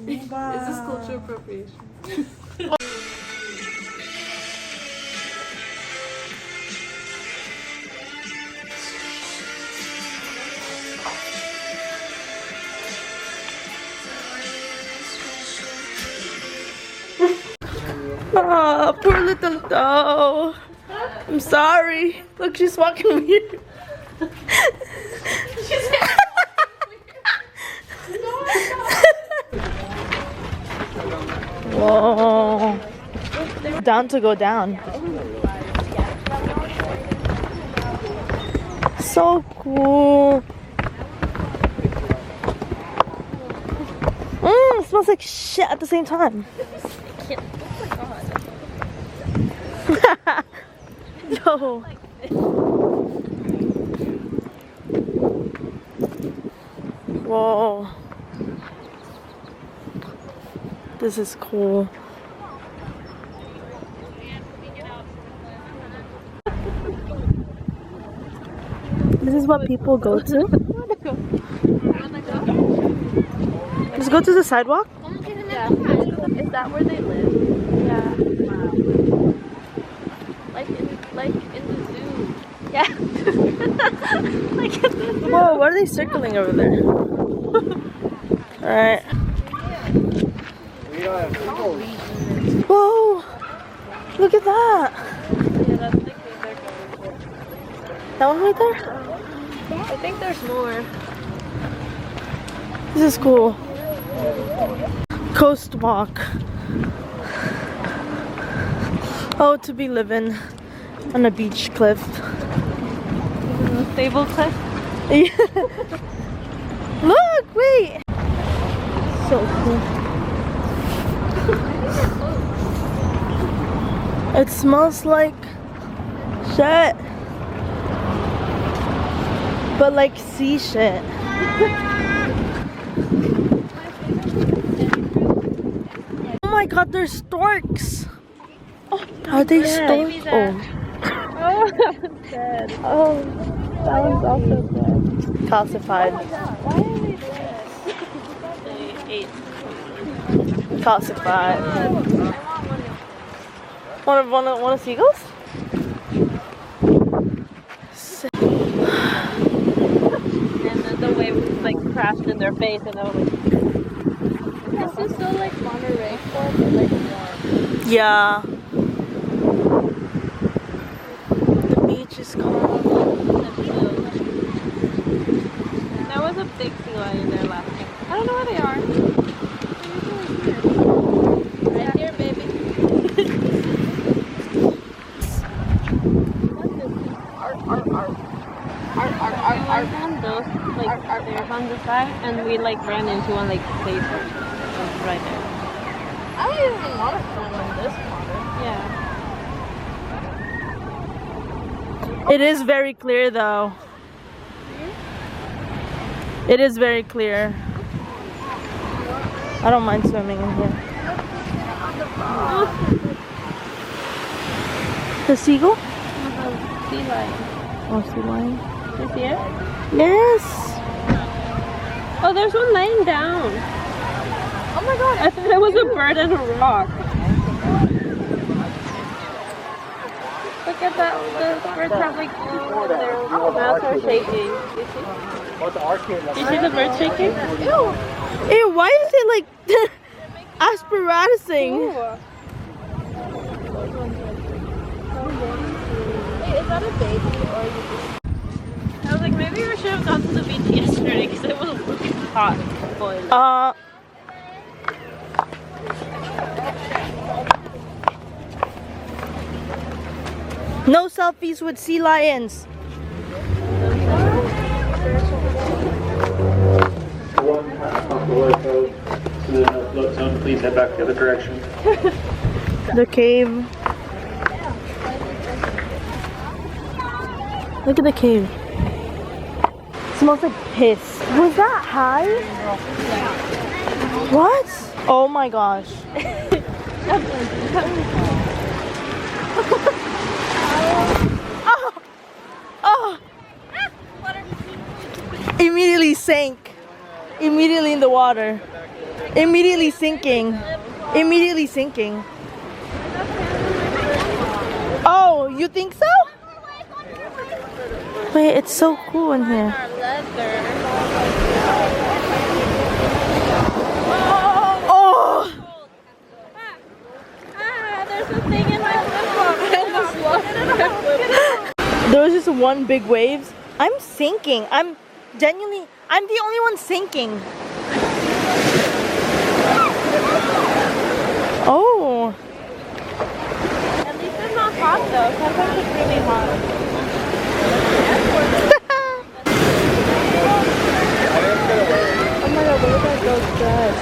Is this cultural appropriation? Oh, poor little doe. I'm sorry. Look, she's walking weird. Whoa. Down to go down. So cool. It smells like shit at the same time. No. Whoa. This is cool. This is what people go to. Let's go to the sidewalk. Yeah. Is that where they live? Yeah. Wow. Like in the zoo. Yeah. Like in the zoo. Whoa, what are they circling over there? Alright. Whoa! Look at that! Yeah, that's the cave they're going for. That one right there? I think there's more. This is cool. Coast walk. Oh, to be living on a beach cliff. Stable cliff? Look, wait! So cool. It smells like shit. But like sea shit. Oh my god, there's storks! Are they storks? Oh. Oh, dead. Oh, that one's also dead. Calcified. Why are they dead? They ate. Calcified. Want seagulls? And then the wave like crashed in their face, and I was like, "This is so like Monterey form, but like warm." Yeah. The beach is calm. There was a big sea lion there last night. I don't know where they are. They're right here, baby. We found those like there's on the side, and we like ran into one like place right there. I don't even want to swim in this water. Yeah. It is very clear though. It is very clear. I don't mind swimming in here. The seagull? Sea lion. Oh, sea lion. You see it? Yes. Oh, there's one laying down. Oh my god! I thought it was a bird and a rock. Look at that. The birds have like their mouths are shaking. You see? You see the bird shaking? Ew! Ew, why is it like aspiratusing? Wait, is that a baby or you just... I was like, maybe we should have gone to the beach yesterday because it was hot. Boiling. No selfies with sea lions. One half off the way code. So there's no float zone. Please head back the other direction. The cave. Look at the cave. It smells like piss. Was that high? What? Oh my gosh. Oh! Oh! Immediately sank. Immediately in the water. Immediately sinking. Immediately sinking. Oh, you think so? Wait, it's so cool in here. Oh! There's a thing in my flip-flop. There was just one big waves. I'm sinking. I'm genuinely, I'm the only one sinking. Oh. At least it's not hot though. Sometimes it's really hot. Oh my god, look at that girl's dress.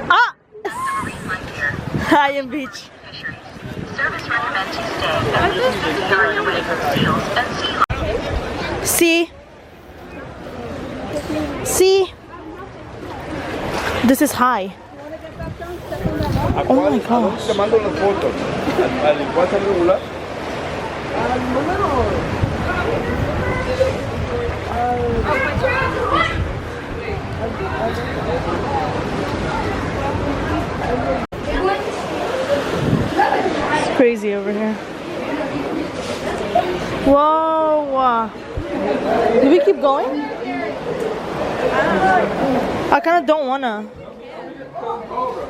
Ah! Hi, in beach. Service recommends you stay at least 50 yards away from seals and sea lions. See? See? This is high. Oh my gosh. Te mando las fotos. Al WhatsApp regular. It's crazy over here. Whoa. Do we keep going? I kind of don't wanna.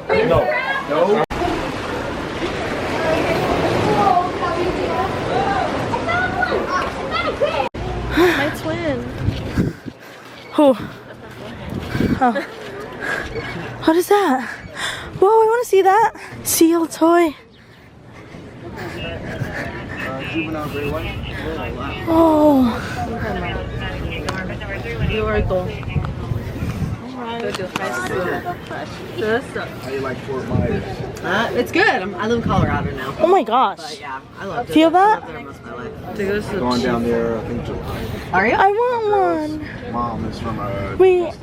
No. My twin. Who? Oh. What is that? Whoa, I want to see that. Seal toy. Oh. How you like Fort Myers? It's good. I live in Colorado now. Oh my gosh. But yeah, I love it. Feel that? I lived there most of my life. Going down there, I think July. Are you? I want one. Mom is from Wait,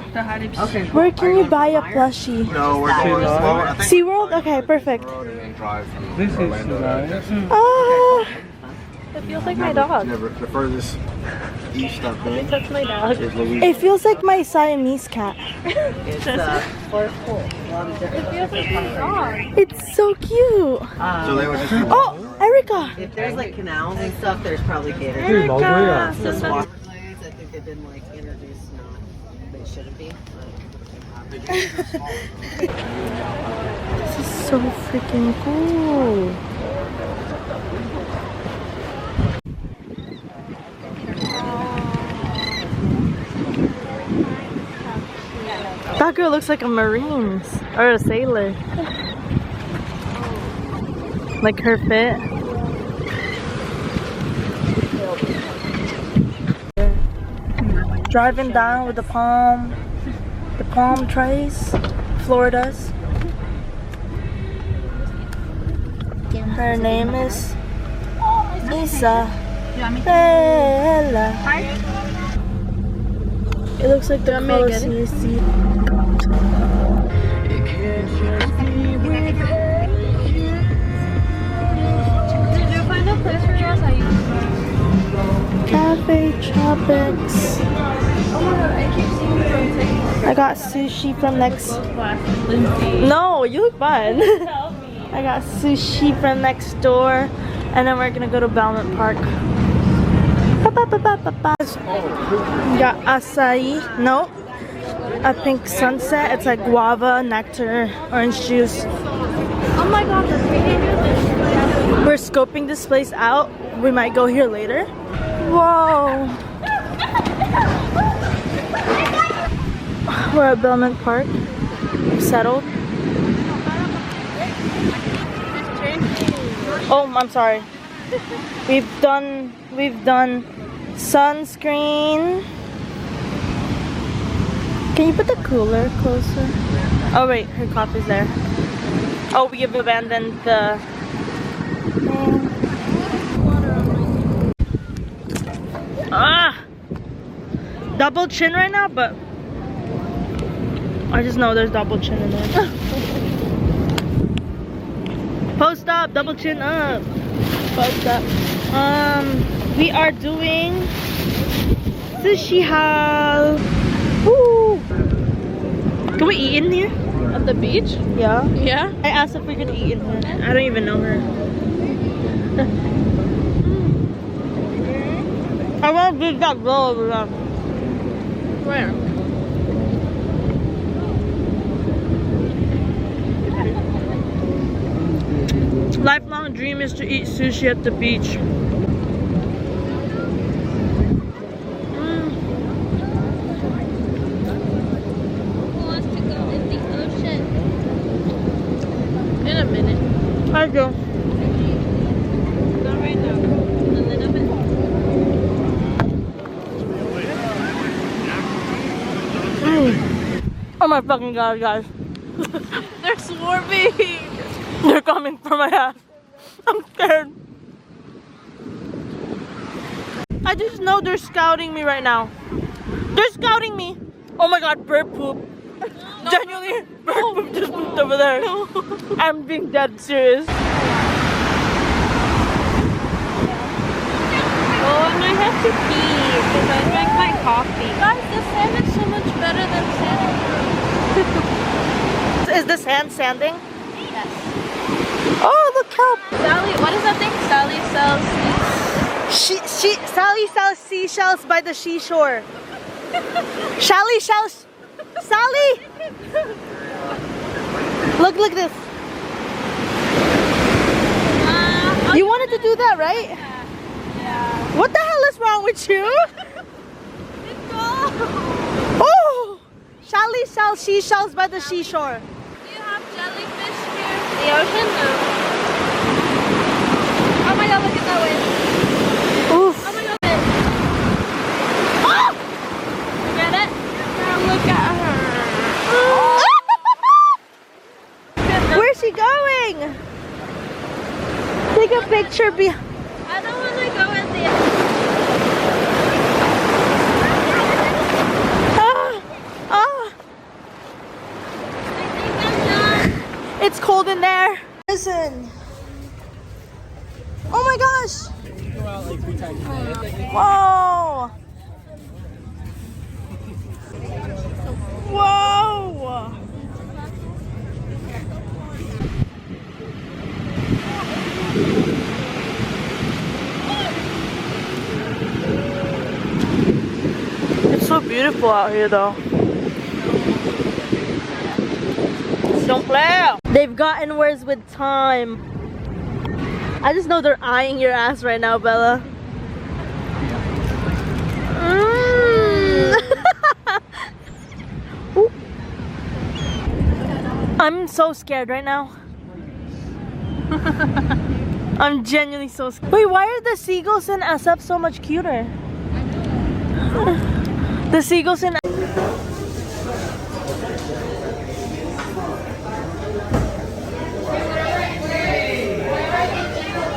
Okay. where can you buy a plushie? No, we're going to I think SeaWorld? Okay, perfect. road and then drive from Orlando to Ah. It feels like my dog. Never, the furthest east I've been That's my dog. is Louisiana. It feels like my Siamese cat. It's for cool. A lot of different. It feels like my dog. It's so cute. So they would just Oh, Erica. If there's like canals and stuff, there's probably gators. Erica. This water blades, I think they've been like introduced. No, they shouldn't be. This is so freaking cool. That girl looks like a Marine or a sailor. Like her fit. Driving down with the palm trees, Florida's. Her name is Isa. Bella. It looks like the colors you see. Did you find a place for us? Cafe Tropics. Oh my god, I keep seeing you on TikTok. I got sushi from next. Lindsay. No, you look fun. Tell me. I got sushi from next door, and then we're gonna go to Belmont Park. Got acai. No, a pink sunset. It's like guava, nectar, orange juice. Oh my god, the video We're scoping this place out. We might go here later. Whoa. We're at Belmont Park. Settled. Oh, I'm sorry. We've done sunscreen. Can you put the cooler closer? Oh wait, her coffee's there. Oh, we have abandoned the thing. Ah! Double chin right now, but I just know there's double chin in there. Post up! double chin up. What's up? We are doing sushi hall. Woo! Can we eat in here? At the beach? Yeah. Yeah. I asked if we could eat in here. I don't even know her. I want to do that roll over there. Where? Lifelong dream is to eat sushi at the beach. Who wants to go in the ocean? In a minute. I do. Not right now. A little bit. Oh my fucking god, guys. They're swarming. They're coming for my ass. I'm scared. I just know they're scouting me right now. They're scouting me. Oh my god, bird poop. Genuinely, bird poop just pooped over there. No. I'm being dead serious. Oh, and I have to pee because I drank my coffee. Guys, the sand is so much better than sand. Is the sand sanding? Yes. Oh, look how. Sally, what is that thing? Sally sells Sally sells seashells by the seashore. Sally sells. Sally! Look this. You wanted to do that, right? Yeah. What the hell is wrong with you? Let's go. Oh! Sally sells seashells by the seashore. Do you have jellyfish here? The ocean? No. Oh my god, look at that wave. Oof. Oh my god. Oh! Get it? Now look at her. Where's she going? Take a picture I don't want to go at the end. I think I'm done. It's cold in there. Listen. Oh my gosh. Whoa. Whoa. It's so beautiful out here though. Don't play. They've gotten worse with time. I just know they're eyeing your ass right now, Bella. Ooh. I'm so scared right now. I'm genuinely so scared. Wait, why are the seagulls in SF so much cuter? The seagulls in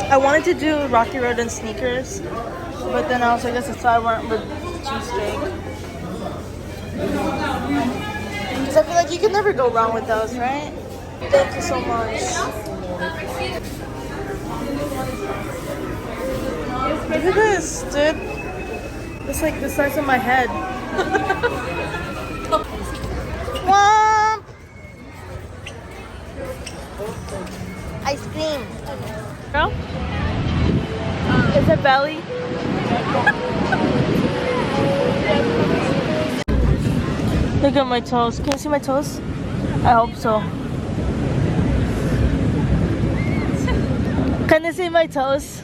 I wanted to do Rocky Road and sneakers, but then I was like, I guess that's why I went with cheesecake. Because I feel like you can never go wrong with those, right? Thank you so much. Look at this, dude. It's like the size of my head. Womp! Ice cream. Girl? Is it belly? Look at my toes. Can you see my toes? I hope so. Can you see my toes?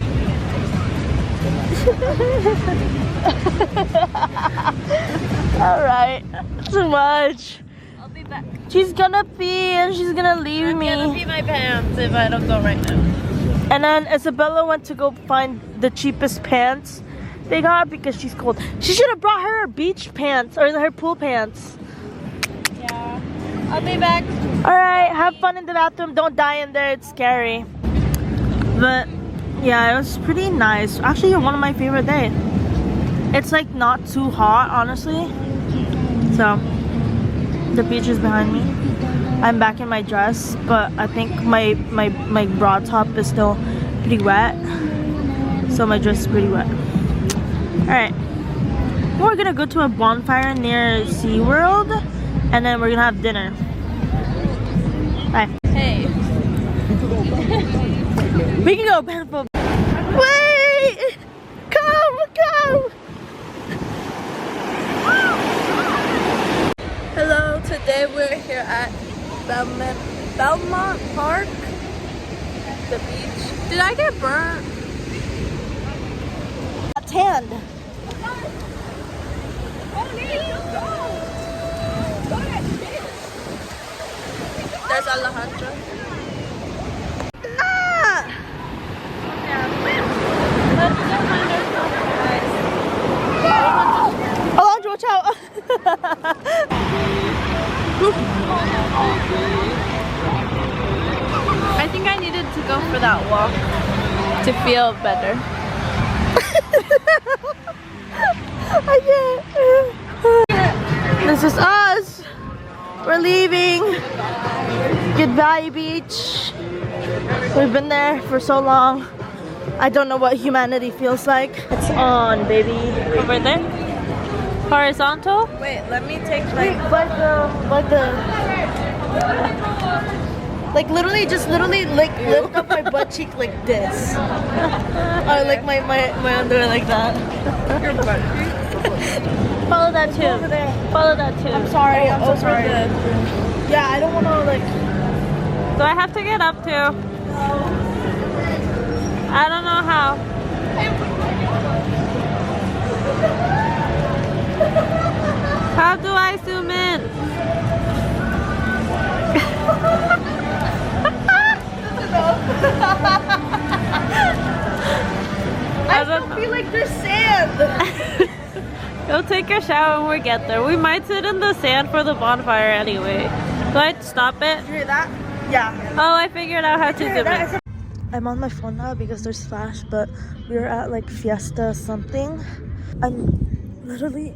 Alright. Too much. I'll be back. She's gonna pee and she's gonna leave I'm me. gonna pee my pants if I don't go right now. And then Isabella went to go find the cheapest pants they got because she's cold. She should have brought her beach pants or her pool pants. Yeah. I'll be back. Alright, have fun in the bathroom. Don't die in there. It's scary. But yeah, it was pretty nice. Actually, you're one of my favorite days. It's like not too hot, honestly. So the beach is behind me. I'm back in my dress, but I think my bra top is still pretty wet. So my dress is pretty wet. Alright. We're gonna go to a bonfire near SeaWorld and then we're gonna have dinner. Bye. Hey. We can go barefoot. Wait! Come! Hello, today we're here at Belmont Park, the beach. Did I get burnt? Tanned. There's Alejandra. Alejandro, watch out! I think I needed to go for that walk to feel better. I can't. This is us. We're leaving. Goodbye, beach. We've been there for so long. I don't know what humanity feels like. It's on, baby. Over there? Horizontal? Wait, let me take like literally like lift up my butt cheek like this. Or like my under like that. Your butt cheek? Follow that too. Over there. Follow that too. I'm sorry, I'm so sorry. Yeah, I don't wanna like. Do I have to get up too? I don't know how. How do I zoom in? I don't feel like there's sand. Go take a shower when we get there. We might sit in the sand for the bonfire anyway. Do I stop it? You hear that? Yeah. Oh, I figured out how to zoom in. I'm on my phone now because there's flash, but we were at like fiesta something. I'm literally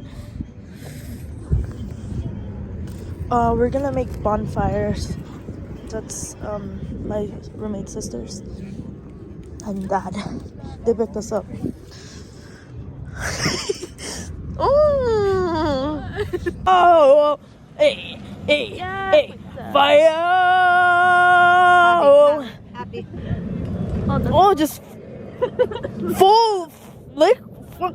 we're gonna make bonfires. That's my roommate's sisters and dad. They picked us up. Oh, hey, Yeah, hey, pizza. fire! Happy. Oh, just full, like, fuck.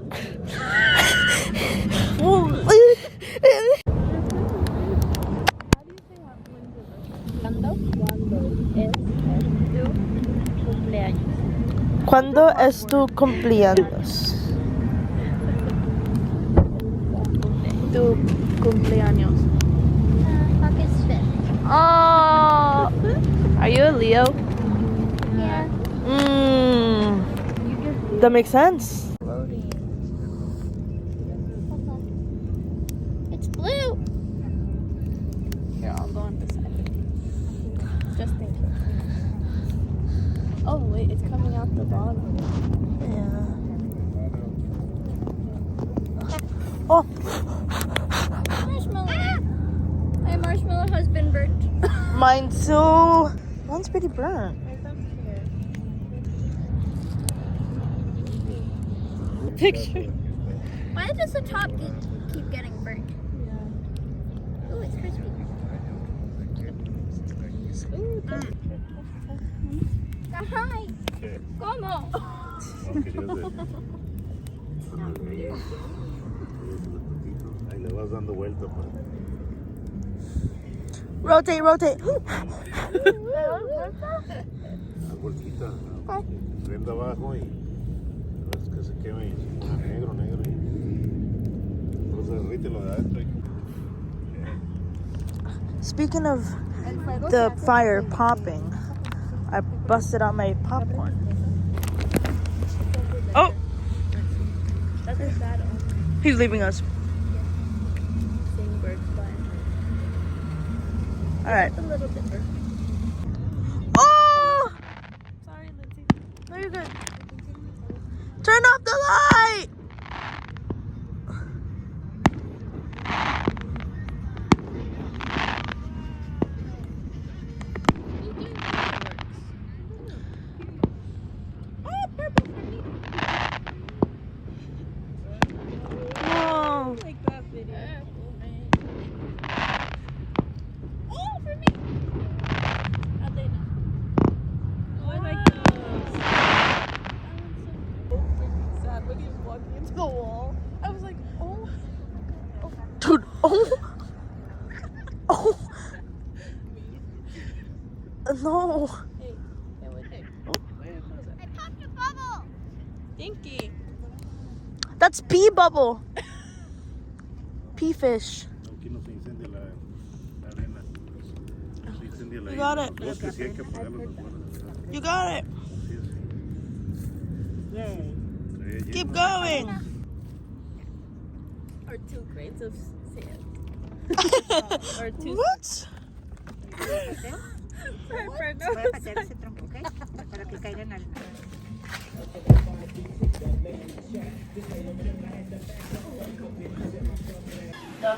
Full. ¿Cuándo es tu cumpleaños? Tu cumpleaños. August 5th. Oh, are you a Leo? Yeah. That makes sense. It's blue. Here, I'll go on this side. Just in case. Oh wait, it's coming out the bottom. Yeah. Oh. Marshmallow. My marshmallow has been burnt. Mine too. Mine's pretty burnt. Picture. Why does the top keep getting burnt? Yeah. Ooh, it's crispy. Hi. ¿Cómo? Ahí le vas dando vuelta. Rotate, rotate. La bolsita. Prenda abajo y ves que se queme y se pone negro y entonces derrite lo de adentro. Speaking of the fire popping, I busted out my popcorn. Oh! That's a shadow. He's leaving us. Seeing birds flying. Alright. A little different. Oh! Sorry, Lindsay. No, you're good. Turn off the light! Oh. Oh. No. Dinky. That's pea bubble. Pea fish. Aquí no se incendia la arena. Se incendia la You got isla. it. Los bosques sí hay que apagarlos, recuerda. You got it. Sí, sí. Keep going. Or 2 grains of sand. Or 2. What? Voy a patear ese tronco, ¿ok? Para que caigan al... The